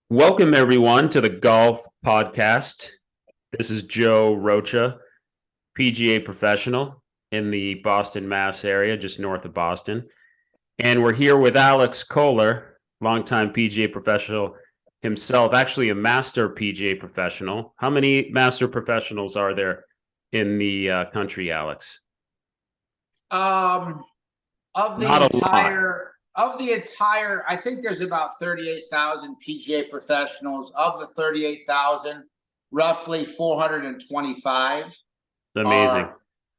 Welcome, everyone, to the Golf Podcast. This is Joe Rocha, PGA professional in the Boston, Mass area, just north of Boston. And we're here with Alex Kohler, longtime PGA professional himself, actually a master PGA professional. How many master professionals are there in the country, Alex? Um, of the Not a lot. entire of the entire, I think there's about 38,000 PGA professionals. Of the 38,000, roughly 425 Amazing.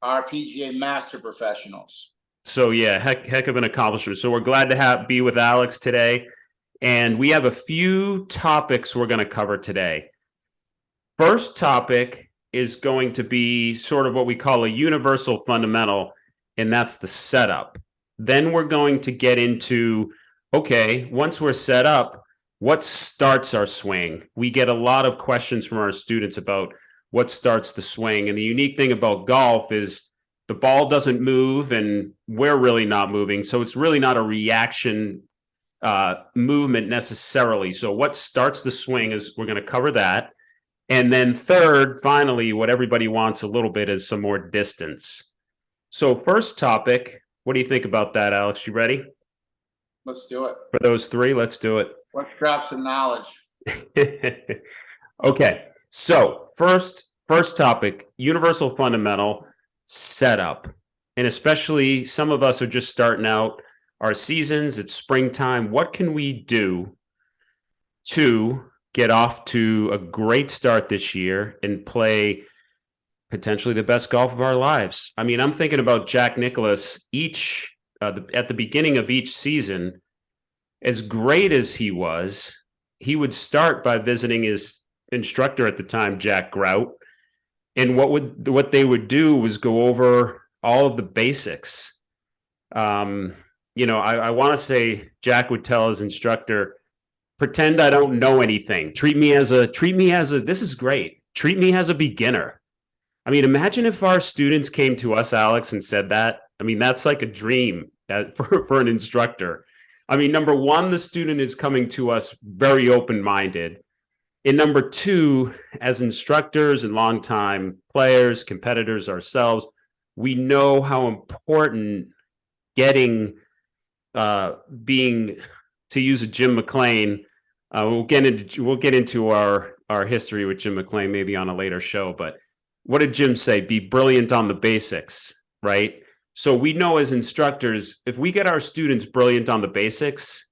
are PGA master professionals. So yeah, heck of an accomplishment. So we're glad to be with Alex today. And we have a few topics we're going to cover today. First topic is going to be sort of what we call a universal fundamental, and that's the setup. Then we're going to get into, okay, once we're set up, what starts our swing? We get a lot of questions from our students about what starts the swing. And the unique thing about golf is the ball doesn't move and we're really not moving. So it's really not a reaction movement necessarily. So what starts the swing is we're going to cover that. And then third, finally, what everybody wants a little bit is some more distance. So first topic, what do you think about that, Alex? You ready? Let's do it. For those three, let's do it. Let's drop some knowledge. Okay, so first topic, universal fundamental setup. And especially some of us are just starting out our seasons, it's springtime. What can we do to get off to a great start this year and play potentially the best golf of our lives? I mean, I'm thinking about Jack Nicklaus at the beginning of each season. As great as he would start by visiting his instructor at the time, Jack Grout. And what they would do was go over all of the basics. I want to say Jack would tell his instructor, pretend I don't know anything. Treat me as this is great. Treat me as a beginner. I mean, imagine if our students came to us, Alex, and said that. I mean, that's like a dream for an instructor. I mean, number one, the student is coming to us very open-minded. And number two, as instructors and longtime players, competitors ourselves, we know how important being, to use a Jim McLean, we'll get into our history with Jim McLean maybe on a later show. But what did Jim say? Be brilliant on the basics, right? So we know as instructors, if we get our students brilliant on the basics,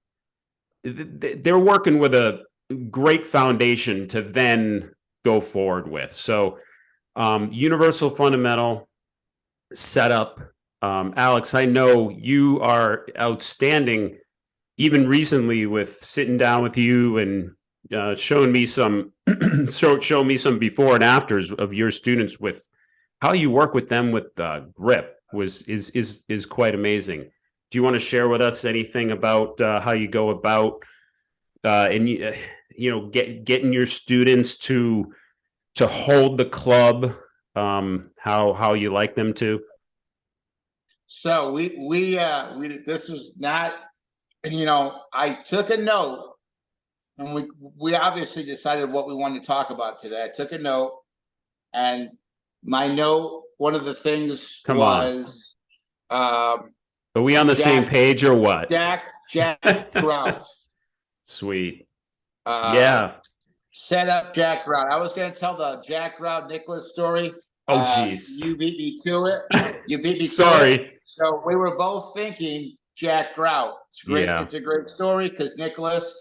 they're working with a great foundation to then go forward with. So universal fundamental setup. Alex, I know you are outstanding, even recently with sitting down with you and showing me some before and afters of your students with how you work with them with grip is quite amazing. Do you want to share with us anything about how you go about getting your students to hold the club, how you like them to? So we this was not, I took a note, and we obviously decided what we wanted to talk about today. I took a note, and my note, one of the things was, are we on the same page or what? Jack Grout. Sweet. Yeah. Set up Jack Grout. I was going to tell the Jack Grout Nicklaus story. Oh, geez. You beat me to it. You beat me Sorry. to it. So we were both thinking Jack Grout. It's great. Yeah. It's a great story because Nicklaus,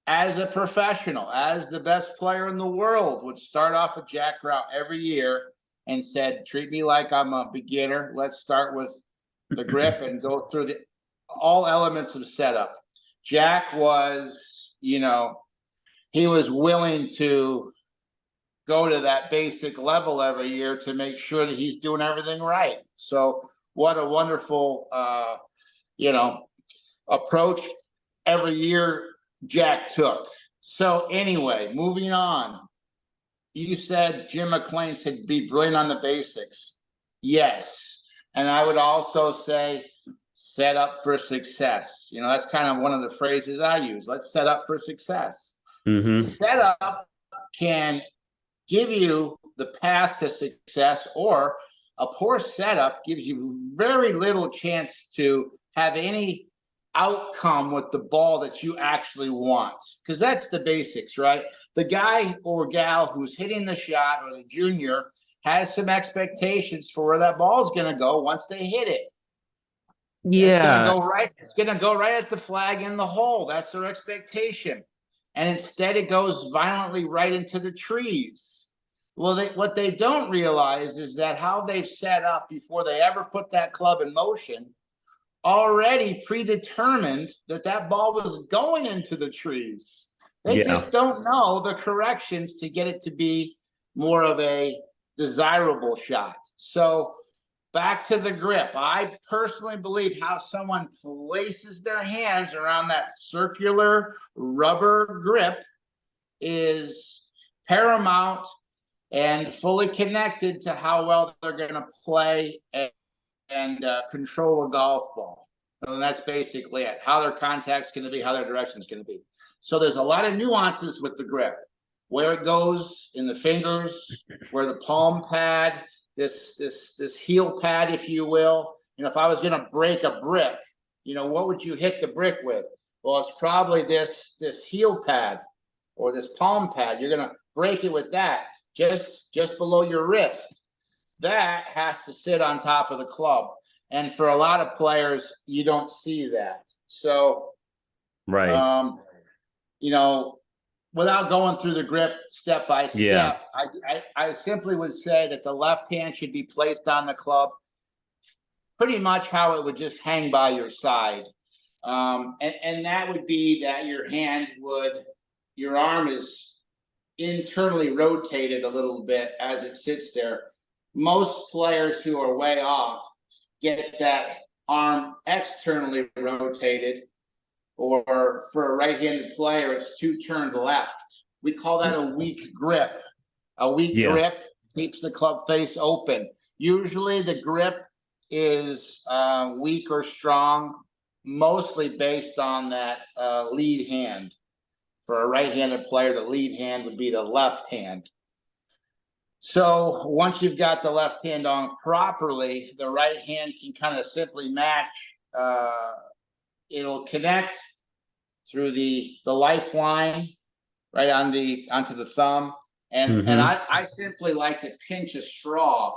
as a professional, as the best player in the world, would start off with Jack Grout every year and said, treat me like I'm a beginner. Let's start with the grip and go through all elements of the setup. Jack was, he was willing to go to that basic level every year to make sure that he's doing everything right. So what a wonderful, approach every year Jack took. So anyway, moving on. You said Jim McLean said be brilliant on the basics. Yes. And I would also say set up for success. You know, that's kind of one of the phrases I use. Let's set up for success. Setup can give you the path to success, or a poor setup gives you very little chance to have any outcome with the ball that you actually want, because that's the basics, right? The guy or gal who's hitting the shot, or the junior, has some expectations for where that ball is going to go once they hit it. Yeah. It's going to go right at the flag in the hole. That's their expectation. And instead it goes violently right into the trees. Well, what they don't realize is that how they've set up before they ever put that club in motion already predetermined that that ball was going into the trees. They just don't know the corrections to get it to be more of a desirable shot. So back to the grip. I personally believe how someone places their hands around that circular rubber grip is paramount and fully connected to how well they're going to play and control a golf ball. And that's basically it. How their contact's going to be, how their direction's going to be. So there's a lot of nuances with the grip. Where it goes in the fingers, where the palm pad, this heel pad, if you will. You know, if I was going to break a brick, you know, what would you hit the brick with? Well, it's probably this heel pad or this palm pad. You're going to break it with that, just below your wrist. That has to sit on top of the club. And for a lot of players, you don't see that. So, right. You know, without going through the grip step by step, I simply would say that the left hand should be placed on the club pretty much how it would just hang by your side. And that would be that your arm is internally rotated a little bit as it sits there. Most players who are way off get that arm externally rotated, or for a right-handed player, it's two turned left. We call that a weak grip. A weak grip keeps the club face open. Usually the grip is weak or strong, mostly based on that lead hand. For a right-handed player, the lead hand would be the left hand. So once you've got the left hand on properly, the right hand can kind of simply match. It'll connect through the lifeline right onto the thumb. And I simply like to pinch a straw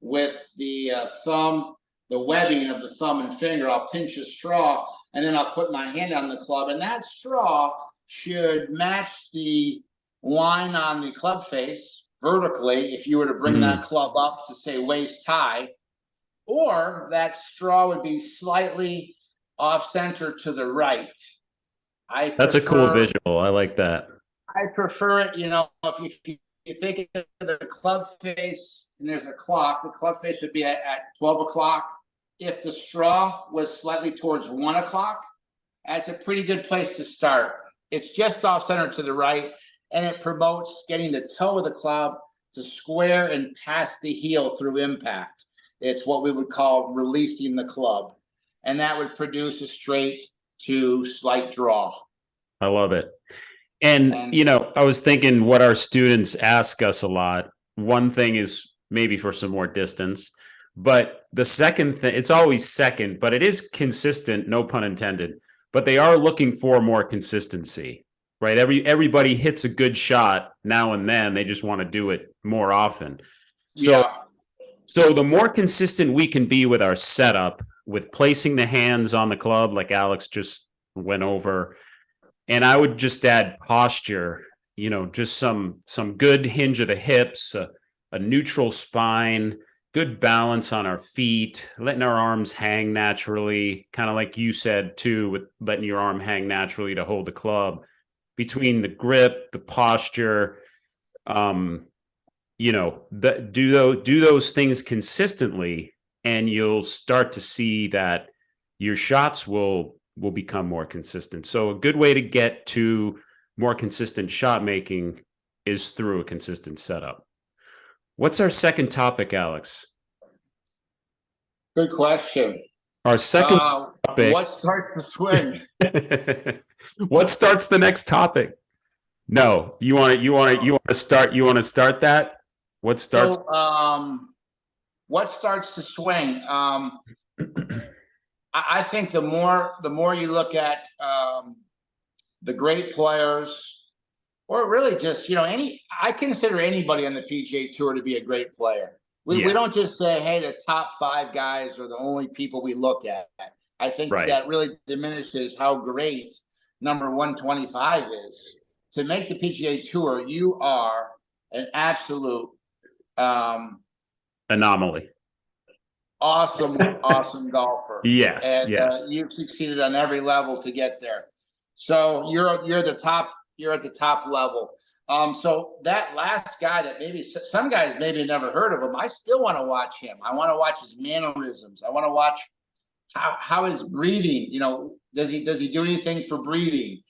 with the thumb, the webbing of the thumb and finger. I'll pinch a straw, and then I'll put my hand on the club, and that straw should match the line on the club face vertically if you were to bring that club up to, say, waist high, or that straw would be slightly off center to the right. That's a cool visual. I like that. I prefer it, you know, if you think of the club face and there's a clock, the club face would be at 12 o'clock. If the straw was slightly towards 1 o'clock, that's a pretty good place to start. It's just off center to the right, and it promotes getting the toe of the club to square and pass the heel through impact. It's what we would call releasing the club, and that would produce a straight to slight draw. I love it. And you know, I was thinking what our students ask us a lot. One thing is maybe for some more distance, but the second thing, it's always second, but it is consistent, no pun intended, but they are looking for more consistency, right? Everybody hits a good shot now and then. They just want to do it more often. So the more consistent we can be with our setup, with placing the hands on the club, like Alex just went over, and I would just add posture, you know, just some good hinge of the hips, a neutral spine, good balance on our feet, letting our arms hang naturally, kind of like you said too, with letting your arm hang naturally to hold the club. Between the grip, the posture, you know, do those things consistently, and you'll start to see that your shots will become more consistent. So a good way to get to more consistent shot making is through a consistent setup. What's our second topic, Alex? Good question. Our second topic. What starts the swing? What starts the next topic? No, you want to start that? What starts? So, what starts to swing? I think the more you look at the great players, or really just I consider anybody on the PGA Tour to be a great player. We don't just say, hey, the top 5 guys are the only people we look at. I think that really diminishes how great number 125 is. To make the PGA Tour, you are an absolute anomaly. Awesome golfer. Yes, and yes. You've succeeded on every level to get there. So you're at the top level. So that last guy that maybe some guys maybe never heard of him, I still want to watch him. I want to watch his mannerisms. I want to watch how his breathing. Does he do anything for breathing?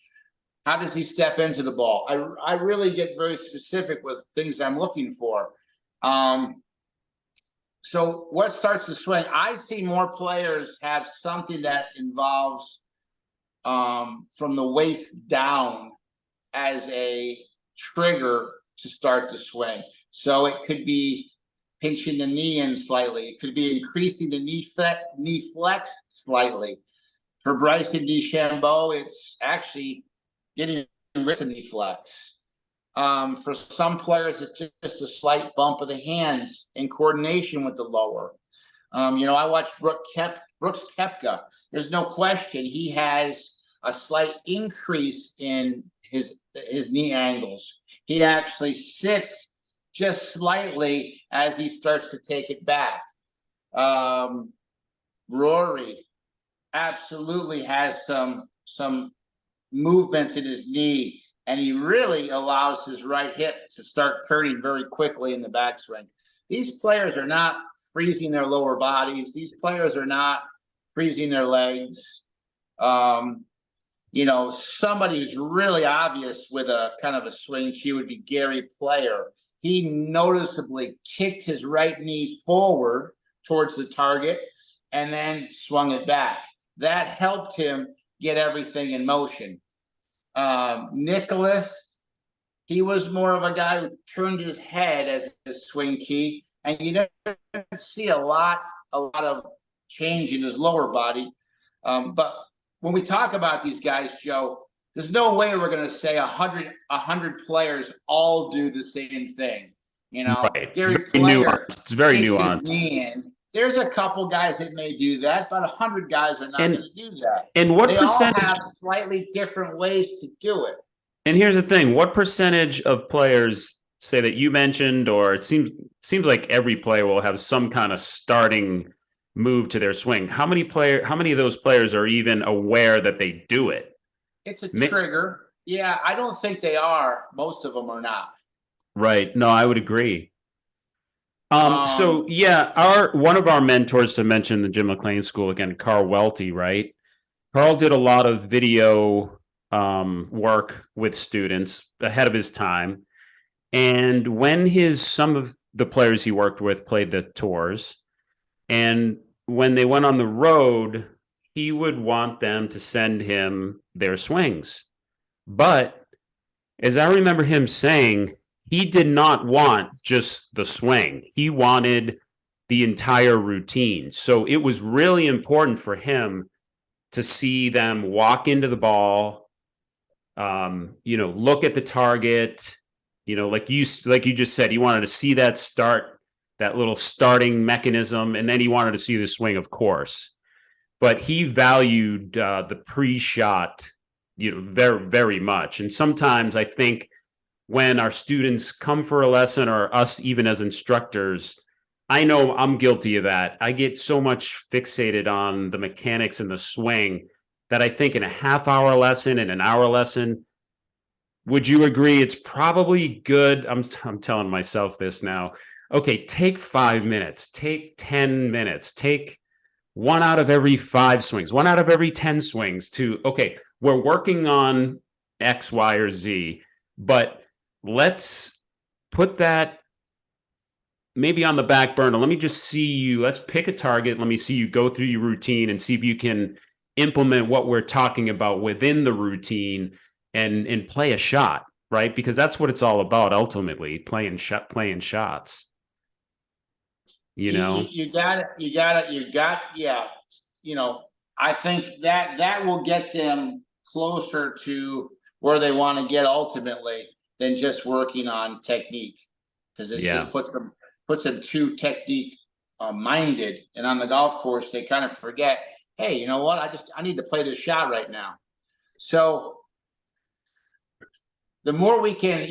How does he step into the ball? I really get very specific with things I'm looking for. So what starts the swing? I see more players have something that involves from the waist down as a trigger to start the swing. So it could be pinching the knee in slightly. It could be increasing the knee flex slightly. For Bryson DeChambeau, it's actually getting rid of the knee flex. For some players, it's just a slight bump of the hands in coordination with the lower. I watched Brooks Koepka. There's no question he has a slight increase in his knee angles. He actually sits just slightly as he starts to take it back. Rory absolutely has some movements in his knee, and he really allows his right hip to start turning very quickly in the backswing. These players are not freezing their lower bodies. These players are not freezing their legs. Somebody who's really obvious with a kind of a swing cue would be Gary Player. He noticeably kicked his right knee forward towards the target and then swung it back. That helped him get everything in motion. Nicklaus, he was more of a guy who turned his head as a swing key, and you don't see a lot of change in his lower body. But when we talk about these guys, Joe, there's no way we're going to say 100 players all do the same thing. Right. Gary Player, it's very nuanced. There's a couple guys that may do that, but 100 guys are not going to do that. And what percentage? They all have slightly different ways to do it. And here's the thing: what percentage of players, say that you mentioned, or it seems like every player will have some kind of starting move to their swing? How many of those players are even aware that they do it? It's a trigger. Yeah, I don't think they are. Most of them are not. Right. No, I would agree. So yeah, one of our mentors, to mention the Jim McLean School again, Carl Welty, right? Carl did a lot of video work with students ahead of his time. And when some of the players he worked with played the tours, and when they went on the road, he would want them to send him their swings. But as I remember him saying, he did not want just the swing. He wanted the entire routine. So it was really important for him to see them walk into the ball, look at the target, like you just said, he wanted to see that little starting mechanism, and then he wanted to see the swing, of course. But he valued the pre-shot, very, very much. And sometimes I think when our students come for a lesson, or us even as instructors, I know I'm guilty of that. I get so much fixated on the mechanics and the swing that I think in a half-hour lesson and an hour lesson, would you agree it's probably good? I'm telling myself this now. Okay, take 5 minutes, take 10 minutes, take 1 out of every 5 swings, 1 out of every 10 swings okay, we're working on X, Y, or Z, but let's put that maybe on the back burner. Let me just see you. Let's pick a target. Let me see you go through your routine and see if you can implement what we're talking about within the routine and play a shot, right? Because that's what it's all about ultimately, playing shots. You got it. Yeah. I think that will get them closer to where they want to get ultimately than just working on technique, because it just puts them too technique minded. And on the golf course, they kind of forget, hey, you know what? I need to play this shot right now. So the more we can,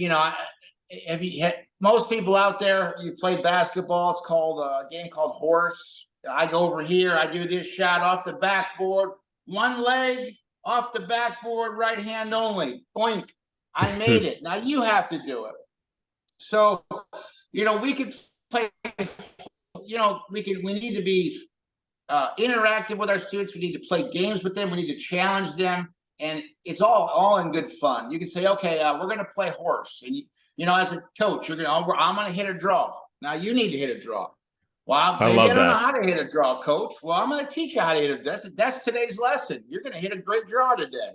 if you most people out there, you played basketball. It's called a game called horse. I go over here. I do this shot off the backboard, one leg off the backboard, right hand only. Boink. I made it. Now you have to do it. So, we could play. We need to be interactive with our students. We need to play games with them. We need to challenge them, and it's all in good fun. You can say, okay, we're going to play horse, and as a coach, I'm going to hit a draw. Now you need to hit a draw. Well, maybe I don't know how to hit a draw, coach. Well, I'm going to teach you how to hit a draw. That's today's lesson. You're going to hit a great draw today.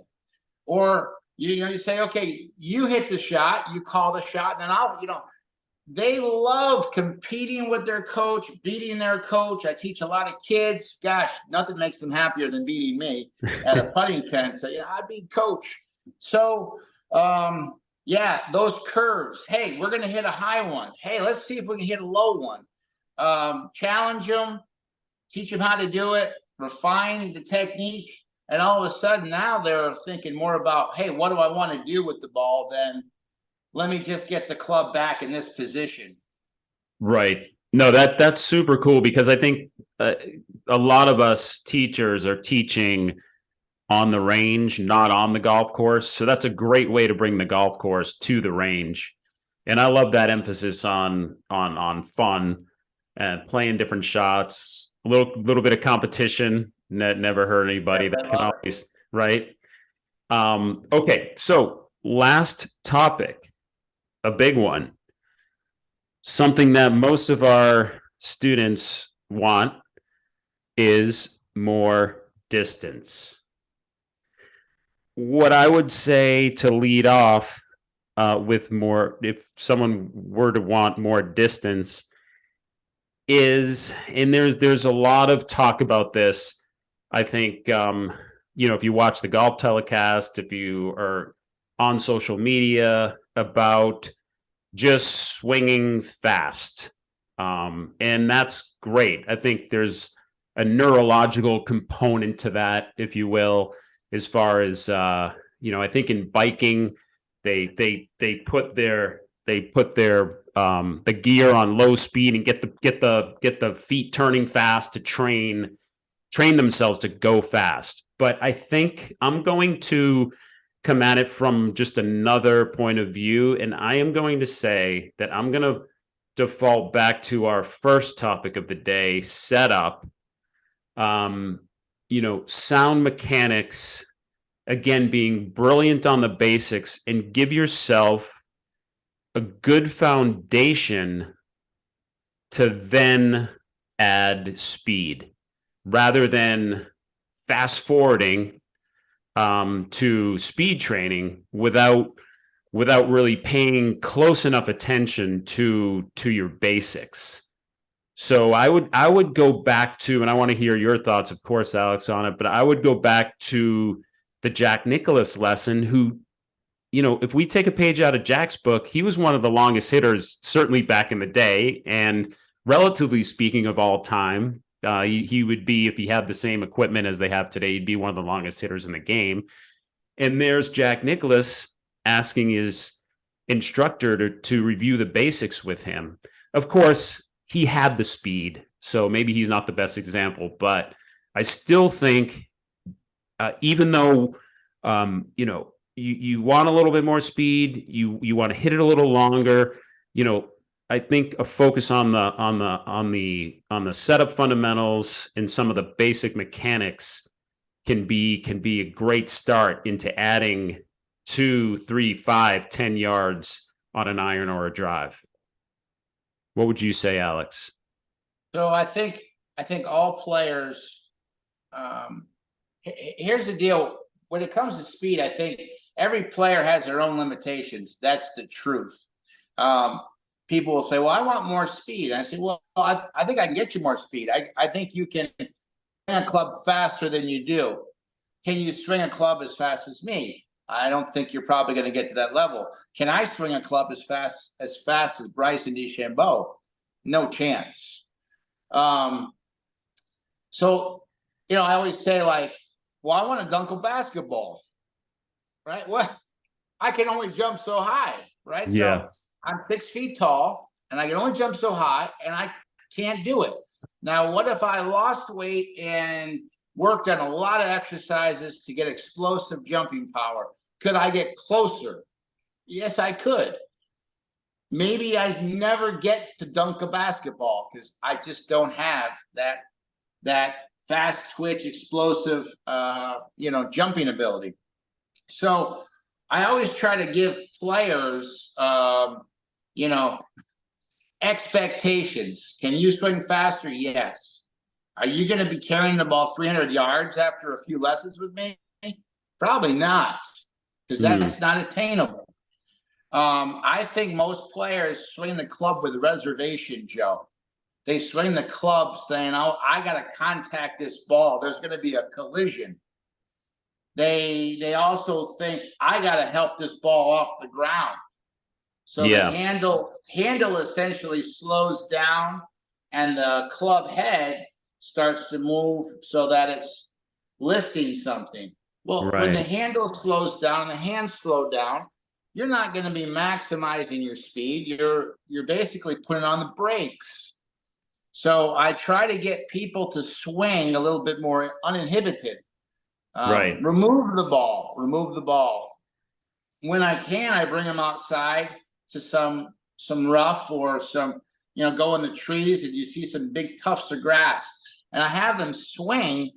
Or, you say, okay, you hit the shot, you call the shot, and then they love competing with their coach, beating their coach. I teach a lot of kids. Gosh, nothing makes them happier than beating me at a putting tent. So, I beat coach. So, those curves. Hey, we're going to hit a high one. Hey, let's see if we can hit a low one. Challenge them, teach them how to do it, refine the technique. And all of a sudden now they're thinking more about, hey, what do I want to do with the ball than let me just get the club back in this position. Right. No, that's super cool, because I think a lot of us teachers are teaching on the range, not on the golf course. So that's a great way to bring the golf course to the range. And I love that emphasis on fun and playing different shots, a little bit of competition. Never hurt anybody. That can always, right? Okay, so last topic, a big one, something that most of our students want is more distance. What I would say to lead off with more, if someone were to want more distance, is, and there's a lot of talk about this. I think, if you watch the golf telecast, if you are on social media, about just swinging fast. And that's great. I think there's a neurological component to that, if you will, as far as, I think in biking, they put their the gear on low speed and get the feet turning fast to train themselves to go fast. But I think I'm going to come at it from just another point of view, and I am going to say that I'm going to default back to our first topic of the day, setup. Sound mechanics, again, being brilliant on the basics, and give yourself a good foundation to then add speed, rather than fast forwarding to speed training without really paying close enough attention to your basics. So I would go back to, and I want to hear your thoughts, of course, Alex, on it, but I would go back to the Jack Nicklaus lesson, who, if we take a page out of Jack's book, he was one of the longest hitters, certainly back in the day, and relatively speaking of all time. He would be, if he had the same equipment as they have today, he'd be one of the longest hitters in the game. And there's Jack Nicklaus asking his instructor to review the basics with him. Of course, he had the speed, so maybe he's not the best example, but I still think, even though, you want a little bit more speed, you want to hit it a little longer, I think a focus on the setup fundamentals and some of the basic mechanics can be a great start into adding 2, 3, 5, 10 yards on an iron or a drive. What would you say, Alex? So I think all players. Here's the deal: when it comes to speed, I think every player has their own limitations. That's the truth. People will say, "Well, I want more speed." And I say, "Well, I think I can get you more speed. I think you can swing a club faster than you do. Can you swing a club as fast as me? I don't think you're probably going to get to that level. Can I swing a club as fast as Bryson DeChambeau? No chance." So, I always say, like, well, I want to dunk a basketball, right? What? I can only jump so high, right? Yeah. So I'm 6 feet tall and I can only jump so high and I can't do it. Now, what if I lost weight and worked on a lot of exercises to get explosive jumping power? Could I get closer? Yes, I could. Maybe I never get to dunk a basketball because I just don't have that fast twitch, explosive, jumping ability. So I always try to give players, expectations. Can you swing faster? Yes. Are you going to be carrying the ball 300 yards after a few lessons with me? Probably not, because that's not attainable. I think most players swing the club with reservation, Joe. They swing the club saying, "Oh, I got to contact this ball. There's going to be a collision." They also think, "I got to help this ball off the ground." So the handle essentially slows down and the club head starts to move so that it's lifting something. Well, when the handle slows down and the hands slow down, you're not going to be maximizing your speed. You're basically putting on the brakes. So I try to get people to swing a little bit more uninhibited. Remove the ball. When I can, I bring them outside to some rough or some, go in the trees and you see some big tufts of grass. And I have them swing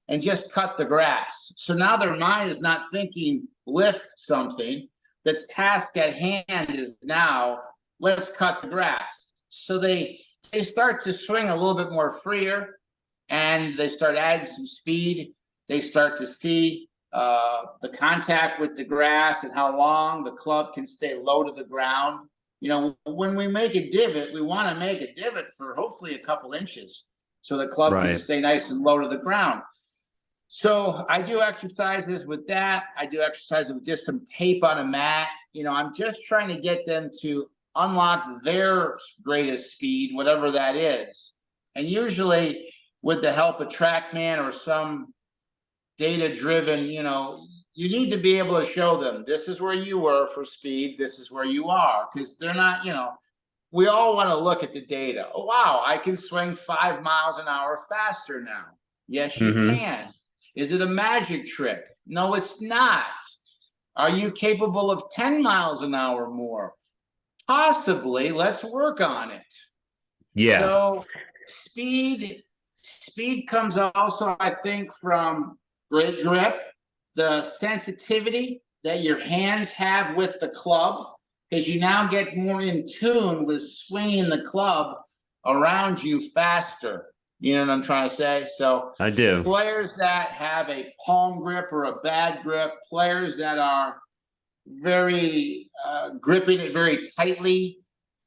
and just cut the grass. So now their mind is not thinking lift something. The task at hand is now, let's cut the grass. So they start to swing a little bit more freer and they start adding some speed. They start to see the contact with the grass and how long the club can stay low to the ground. When we make a divot, we want to make a divot for hopefully a couple inches so the club can stay nice and low to the ground. So I do exercises with that. I do exercises with just some tape on a mat. I'm just trying to get them to unlock their greatest speed, whatever that is. And usually with the help of TrackMan or some data-driven, you need to be able to show them this is where you were for speed, this is where you are, because they're not, we all want to look at the data. Oh, wow, I can swing 5 miles an hour faster now. Yes, you can. Is it a magic trick? No, it's not. Are you capable of 10 miles an hour more? Possibly. Let's work on it. Yeah. So speed comes also, I think, from great grip, the sensitivity that your hands have with the club, because you now get more in tune with swinging the club around you faster. You know what I'm trying to say? So I do. Players that have a palm grip or a bad grip, players that are very gripping it very tightly,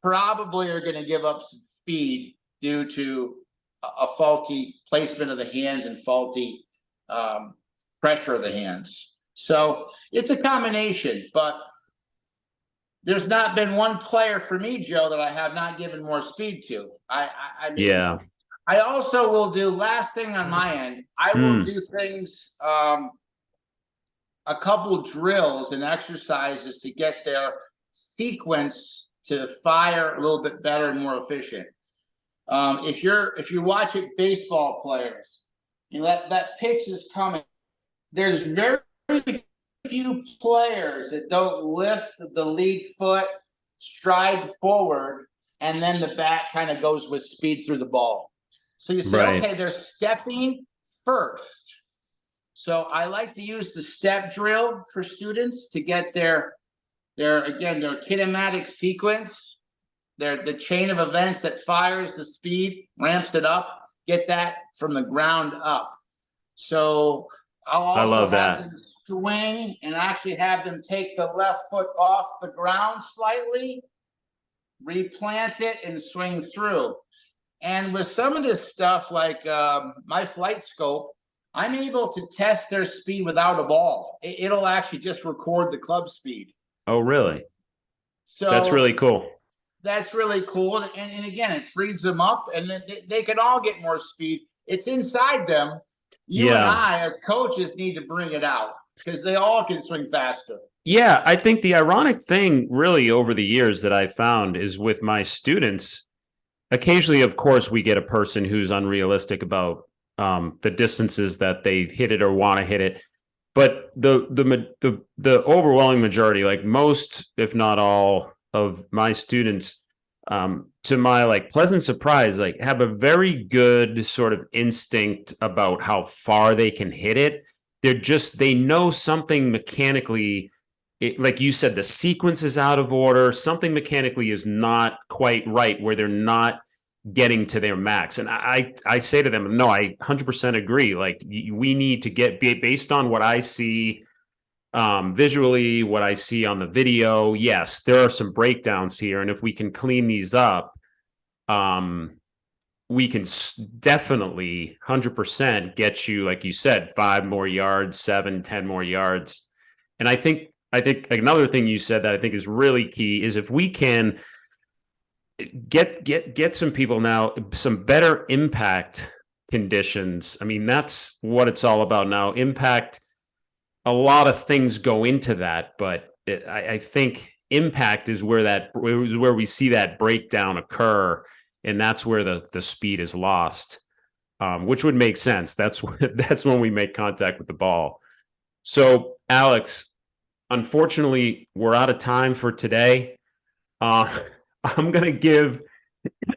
probably are going to give up some speed due to a faulty placement of the hands and faulty pressure of the hands. So it's a combination, but there's not been one player for me, Joe, that I have not given more speed to. I mean, I also will do, last thing on my end, I will do things, a couple drills and exercises to get their sequence to fire a little bit better and more efficient. If you watch it, baseball players, that pitch is coming. There's very few players that don't lift the lead foot, stride forward, and then the bat kind of goes with speed through the ball. So you say, okay, they're stepping first. So I like to use the step drill for students to get their kinematic sequence. They're the chain of events that fires the speed, ramps it up, get that from the ground up. So I'll also love have that. them swing and actually have them take the left foot off the ground slightly, replant it, and swing through. And with some of this stuff, like my flight scope, I'm able to test their speed without a ball. It'll actually just record the club speed. Oh, really? So that's really cool. That's really cool. And again, it frees them up, and they can all get more speed. It's inside them. You and I, as coaches, need to bring it out because they all can swing faster. Yeah, I think the ironic thing really over the years that I've found is with my students, occasionally, of course, we get a person who's unrealistic about the distances that they hit it or want to hit it. But the overwhelming majority, like most, if not all, of my students, to my like pleasant surprise, like have a very good sort of instinct about how far they can hit it. They know something mechanically. Like you said, the sequence is out of order. Something mechanically is not quite right where they're not getting to their max. And I say to them, no, I 100% agree. Like we need to get based on what I see visually, what I see on the video. Yes, there are some breakdowns here. And if we can clean these up, we can definitely 100% get you, like you said, 5 more yards, 7, 10 more yards. And I think another thing you said that I think is really key is if we can get some people now some better impact conditions. I mean, that's what it's all about now. Impact, a lot of things go into that, but I think impact is where we see that breakdown occur, and that's where the speed is lost, which would make sense. That's when we make contact with the ball. So, Alex, unfortunately, we're out of time for today. I'm going to give,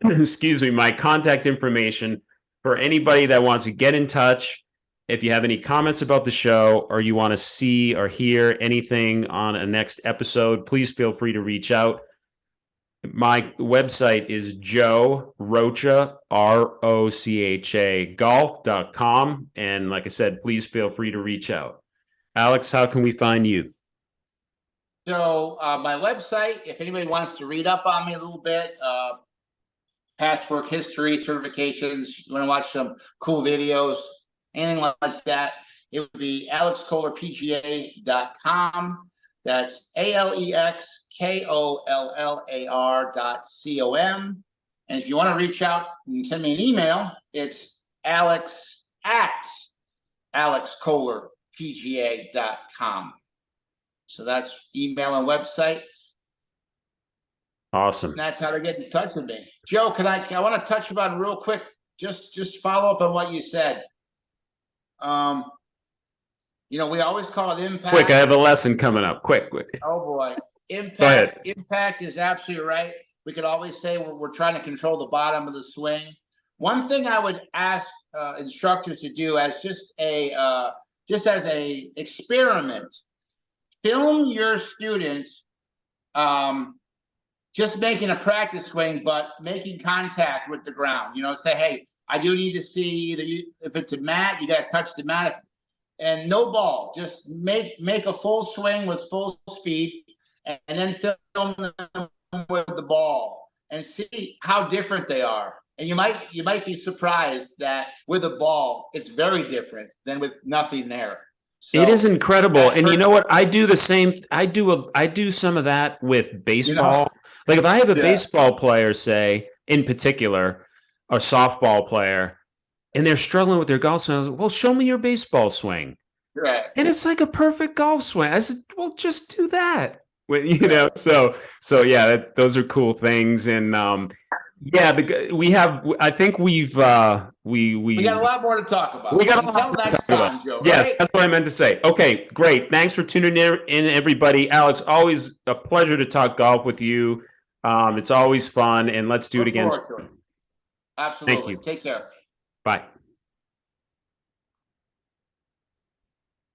excuse me, my contact information for anybody that wants to get in touch. If you have any comments about the show or you want to see or hear anything on a next episode, please feel free to reach out. My website is Joe Rocha, ROCHA, golf.com. And like I said, please feel free to reach out. Alex, how can we find you? So my website, if anybody wants to read up on me a little bit, past work history, certifications, you want to watch some cool videos, anything like that, it would be alexkollarpga.com. That's ALEXKOLLAR.com. And if you want to reach out and send me an email, it's alex@alexkollarpga.com. So that's email and website. Awesome. And that's how to get in touch with me. Joe, I want to touch about real quick, just follow up on what you said. We always call it impact. Quick, I have a lesson coming up. Quick. Oh boy. Go ahead. Impact is absolutely right. We could always say we're trying to control the bottom of the swing. One thing I would ask instructors to do as just as a experiment, film your students just making a practice swing, but making contact with the ground. Say, hey, I do need to see either if it's a mat, you got to touch the mat, and no ball. Just make a full swing with full speed, and then film them with the ball and see how different they are. And you might be surprised that with a ball, it's very different than with nothing there. So, it is incredible. And you know what? I do the same. I do some of that with baseball. Like if I have a baseball player, say in particular, a softball player, and they're struggling with their golf swing, I was like, well, show me your baseball swing. Right. And it's like a perfect golf swing. I said, well, just do that. When so yeah, those are cool things. And I think we got a lot more to talk about. We got a lot to talk about. Joe, yes, right? That's what I meant to say. Okay, great. Thanks for tuning in, everybody. Alex, always a pleasure to talk golf with you. It's always fun, and let's do it again soon. Absolutely. Thank you. Take care. Bye.